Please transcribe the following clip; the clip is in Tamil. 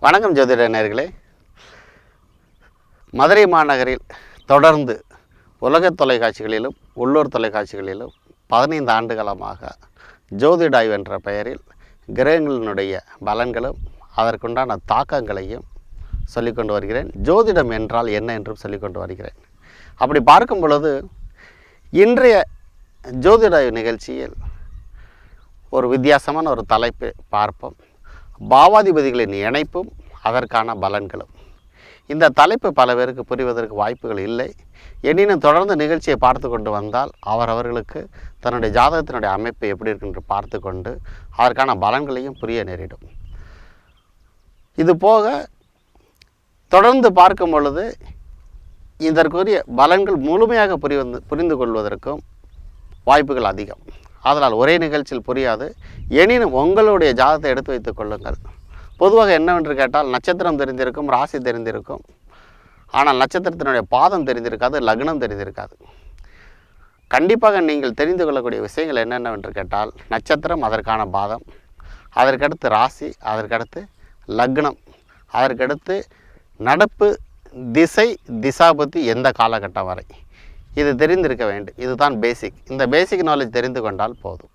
வணக்கம் ஜோதிட நேயர்களே. மதுரை மாநகரில் தொடர்ந்து உலக தொலைக்காட்சிகளிலும் உள்ளூர் தொலைக்காட்சிகளிலும் 15 ஆண்டு காலமாக ஜோதிட ஆய்வு என்ற பெயரில் கிரகங்களினுடைய பலன்களும் அதற்குண்டான தாக்கங்களையும் சொல்லிக்கொண்டு வருகிறேன். ஜோதிடம் என்றால் என்ன என்றும் சொல்லிக்கொண்டு வருகிறேன். அப்படி பார்க்கும் பொழுது இன்றைய ஜோதிட ஆய்வு நிகழ்ச்சியில் ஒரு வித்தியாசமான ஒரு தலைப்பு பார்ப்போம். பாவாதிபதிகளின் இணைப்பும் அதற்கான பலன்களும். இந்த தலைப்பு பல பேருக்கு புரிவதற்கு வாய்ப்புகள் இல்லை. எனினும் தொடர்ந்து நிகழ்ச்சியை பார்த்து கொண்டு வந்தால் அவர்களுக்கு தன்னுடைய ஜாதகத்தினுடைய அமைப்பு எப்படி இருக்குன்னு பார்த்து கொண்டு அதற்கான பலன்களையும் புரிய நேரிடும். இது போக தொடர்ந்து பார்க்கும் பொழுது இதற்குரிய பலன்கள் முழுமையாக புரிந்து கொள்வதற்கும் வாய்ப்புகள் அதிகம். அதனால் ஒரே நிகழ்ச்சியில் புரியாது. எனினும் உங்களுடைய ஜாதகத்தை எடுத்து வைத்துக் கொள்ளுங்கள். பொதுவாக என்னவென்று கேட்டால் நட்சத்திரம் தெரிந்திருக்கும், ராசி தெரிந்திருக்கும். ஆனால் நட்சத்திரத்தினுடைய பாதம் தெரிந்திருக்காது, லக்னம் தெரிந்திருக்காது. கண்டிப்பாக நீங்கள் தெரிந்து கொள்ளக்கூடிய விஷயங்கள் என்னென்னவென்று கேட்டால் நட்சத்திரம், அதற்கான பாதம், அதற்கடுத்து ராசி, அதற்கடுத்து லக்னம், அதற்கடுத்து நடப்பு திசை, திசாபுத்தி எந்த காலகட்டம் வரை இது தெரிந்திருக்க வேண்டும். இதுதான் பேசிக். இந்த பேசிக் நாலேஜ் தெரிந்து கொண்டால் போதும்.